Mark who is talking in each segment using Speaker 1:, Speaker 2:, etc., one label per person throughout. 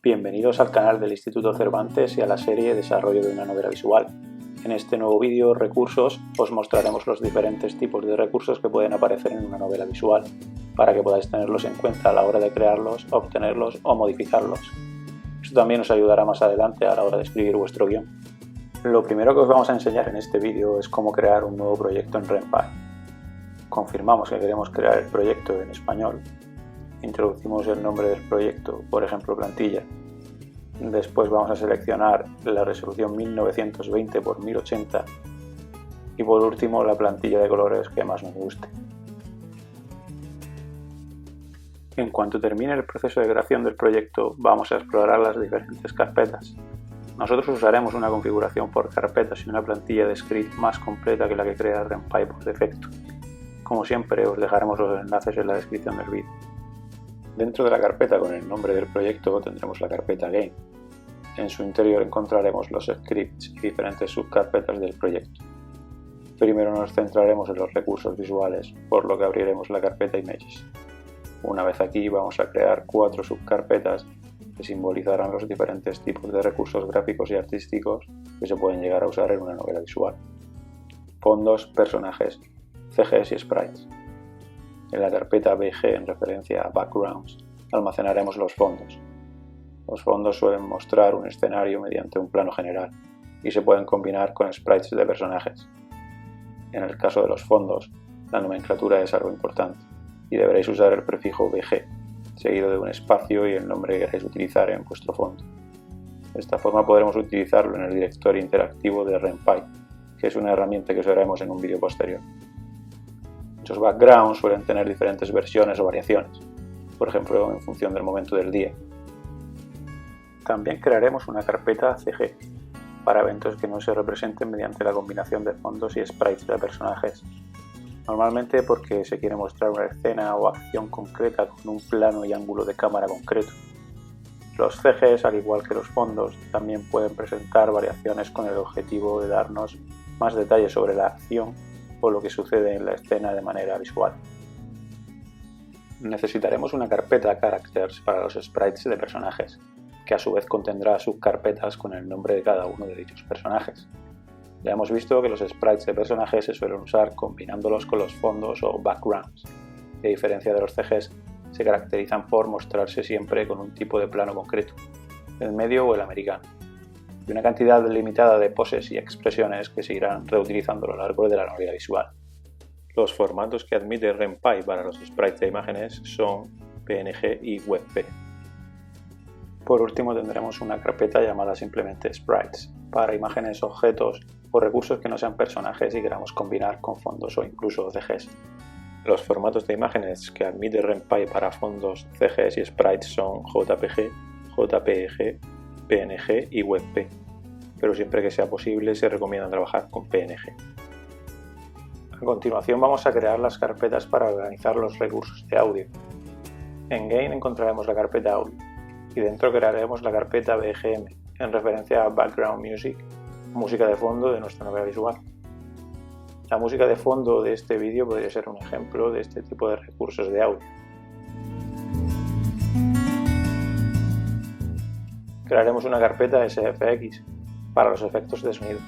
Speaker 1: Bienvenidos al canal del Instituto Cervantes y a la serie Desarrollo de una novela visual. En este nuevo vídeo, Recursos, os mostraremos los diferentes tipos de recursos que pueden aparecer en una novela visual, para que podáis tenerlos en cuenta a la hora de crearlos, obtenerlos o modificarlos. Esto también os ayudará más adelante a la hora de escribir vuestro guión. Lo primero que os vamos a enseñar en este vídeo es cómo crear un nuevo proyecto en RenPy. Confirmamos que queremos crear el proyecto en español. Introducimos el nombre del proyecto, por ejemplo plantilla. Después vamos a seleccionar la resolución 1920 x 1080 y por último la plantilla de colores que más nos guste. En cuanto termine el proceso de creación del proyecto, vamos a explorar las diferentes carpetas. Nosotros usaremos una configuración por carpetas y una plantilla de script más completa que la que crea RenPy por defecto. Como siempre, os dejaremos los enlaces en la descripción del vídeo. Dentro de la carpeta con el nombre del proyecto tendremos la carpeta Game. En su interior encontraremos los scripts y diferentes subcarpetas del proyecto. Primero nos centraremos en los recursos visuales, por lo que abriremos la carpeta Images. Una vez aquí vamos a crear 4 subcarpetas que simbolizarán los diferentes tipos de recursos gráficos y artísticos que se pueden llegar a usar en una novela visual. Fondos, personajes, CGs y sprites. En la carpeta BG, en referencia a Backgrounds, almacenaremos los fondos. Los fondos suelen mostrar un escenario mediante un plano general y se pueden combinar con sprites de personajes. En el caso de los fondos, la nomenclatura es algo importante y deberéis usar el prefijo BG, seguido de un espacio y el nombre que queráis utilizar en vuestro fondo. De esta forma podremos utilizarlo en el directorio interactivo de RenPy, que es una herramienta que usaremos en un vídeo posterior. Muchos backgrounds suelen tener diferentes versiones o variaciones, por ejemplo en función del momento del día. También crearemos una carpeta CG para eventos que no se representen mediante la combinación de fondos y sprites de personajes, normalmente porque se quiere mostrar una escena o acción concreta con un plano y ángulo de cámara concreto. Los CGs, al igual que los fondos, también pueden presentar variaciones con el objetivo de darnos más detalles sobre la acción o lo que sucede en la escena de manera visual. Necesitaremos una carpeta Characters para los sprites de personajes, que a su vez contendrá subcarpetas con el nombre de cada uno de dichos personajes. Ya hemos visto que los sprites de personajes se suelen usar combinándolos con los fondos o backgrounds, que a diferencia de los CGs se caracterizan por mostrarse siempre con un tipo de plano concreto, el medio o el americano, y una cantidad limitada de poses y expresiones que se irán reutilizando a lo largo de la novela visual. Los formatos que admite RenPy para los sprites de imágenes son PNG y WebP. Por último tendremos una carpeta llamada simplemente Sprites, para imágenes, objetos o recursos que no sean personajes y queramos combinar con fondos o incluso CGs. Los formatos de imágenes que admite RenPy para fondos, CGs y sprites son JPG, JPEG, PNG y WebP, pero siempre que sea posible se recomienda trabajar con PNG. A continuación vamos a crear las carpetas para organizar los recursos de audio. En Game encontraremos la carpeta Audio y dentro crearemos la carpeta BGM en referencia a Background Music, música de fondo de nuestra novela visual. La música de fondo de este vídeo podría ser un ejemplo de este tipo de recursos de audio. Crearemos una carpeta SFX para los efectos de sonido.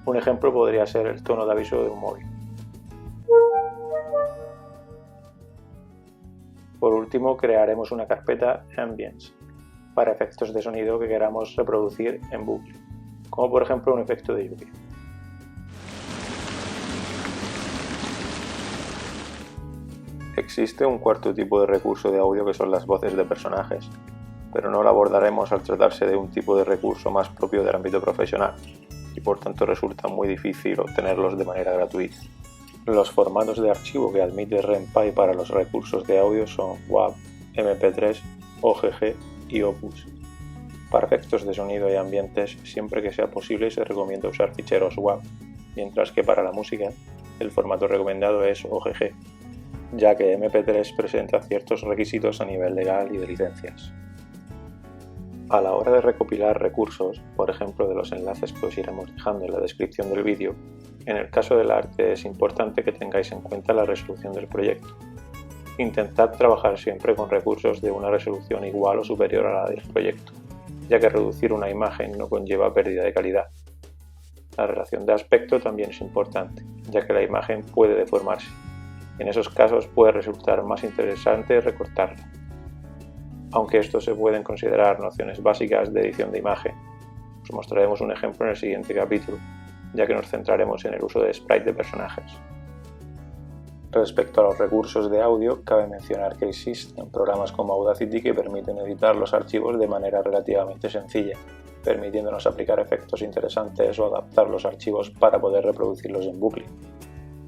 Speaker 1: Un ejemplo podría ser el tono de aviso de un móvil. Por último, crearemos una carpeta Ambience para efectos de sonido que queramos reproducir en bucle, como por ejemplo un efecto de lluvia. Existe un cuarto tipo de recurso de audio que son las voces de personajes, pero no lo abordaremos al tratarse de un tipo de recurso más propio del ámbito profesional y por tanto resulta muy difícil obtenerlos de manera gratuita. Los formatos de archivo que admite RenPy para los recursos de audio son WAV, MP3, OGG y Opus. Para efectos de sonido y ambientes, siempre que sea posible se recomienda usar ficheros WAV, mientras que para la música el formato recomendado es OGG, ya que MP3 presenta ciertos requisitos a nivel legal y de licencias. A la hora de recopilar recursos, por ejemplo de los enlaces que os iremos dejando en la descripción del vídeo, en el caso del arte es importante que tengáis en cuenta la resolución del proyecto. Intentad trabajar siempre con recursos de una resolución igual o superior a la del proyecto, ya que reducir una imagen no conlleva pérdida de calidad. La relación de aspecto también es importante, ya que la imagen puede deformarse. En esos casos puede resultar más interesante recortarla. Aunque estos se pueden considerar nociones básicas de edición de imagen, os mostraremos un ejemplo en el siguiente capítulo, ya que nos centraremos en el uso de sprites de personajes. Respecto a los recursos de audio, cabe mencionar que existen programas como Audacity que permiten editar los archivos de manera relativamente sencilla, permitiéndonos aplicar efectos interesantes o adaptar los archivos para poder reproducirlos en bucle.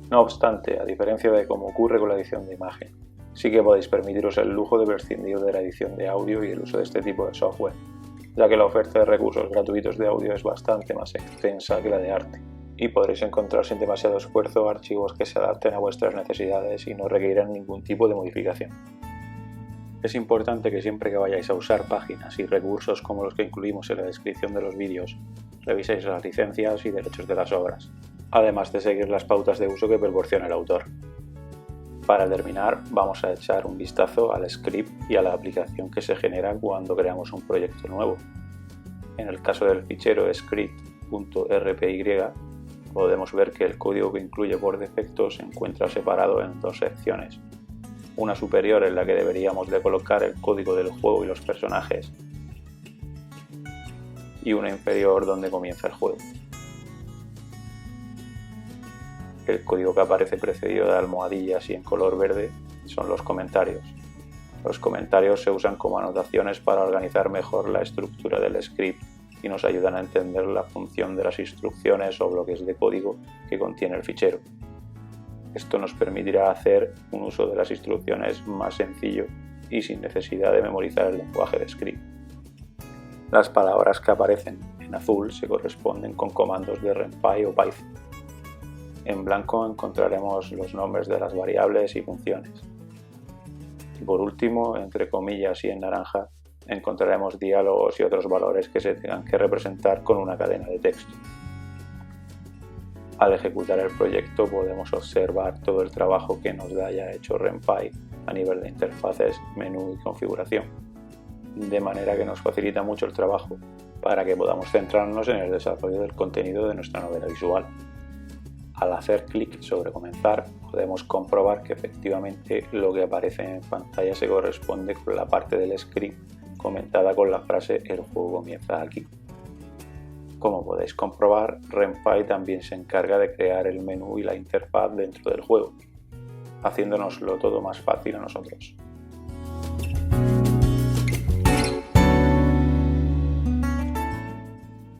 Speaker 1: No obstante, a diferencia de cómo ocurre con la edición de imagen, sí que podéis permitiros el lujo de prescindir de la edición de audio y el uso de este tipo de software, ya que la oferta de recursos gratuitos de audio es bastante más extensa que la de arte, y podréis encontrar sin demasiado esfuerzo archivos que se adapten a vuestras necesidades y no requieran ningún tipo de modificación. Es importante que siempre que vayáis a usar páginas y recursos como los que incluimos en la descripción de los vídeos, reviséis las licencias y derechos de las obras, además de seguir las pautas de uso que proporciona el autor. Para terminar, vamos a echar un vistazo al script y a la aplicación que se genera cuando creamos un proyecto nuevo. En el caso del fichero script.rpy, podemos ver que el código que incluye por defecto se encuentra separado en dos secciones. Una superior en la que deberíamos de colocar el código del juego y los personajes, y una inferior donde comienza el juego. El código que aparece precedido de almohadillas y en color verde son los comentarios. Los comentarios se usan como anotaciones para organizar mejor la estructura del script y nos ayudan a entender la función de las instrucciones o bloques de código que contiene el fichero. Esto nos permitirá hacer un uso de las instrucciones más sencillo y sin necesidad de memorizar el lenguaje de script. Las palabras que aparecen en azul se corresponden con comandos de RenPy o Python. En blanco encontraremos los nombres de las variables y funciones. Y por último, entre comillas y en naranja, encontraremos diálogos y otros valores que se tengan que representar con una cadena de texto. Al ejecutar el proyecto podemos observar todo el trabajo que nos haya hecho RenPy a nivel de interfaces, menú y configuración, de manera que nos facilita mucho el trabajo para que podamos centrarnos en el desarrollo del contenido de nuestra novela visual. Al hacer clic sobre comenzar, podemos comprobar que efectivamente lo que aparece en pantalla se corresponde con la parte del script comentada con la frase "el juego comienza aquí". Como podéis comprobar, RenPy también se encarga de crear el menú y la interfaz dentro del juego, haciéndonoslo todo más fácil a nosotros.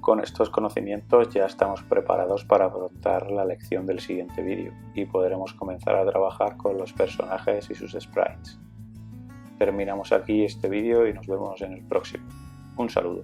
Speaker 1: Con estos conocimientos ya estamos preparados para afrontar la lección del siguiente vídeo y podremos comenzar a trabajar con los personajes y sus sprites. Terminamos aquí este vídeo y nos vemos en el próximo. Un saludo.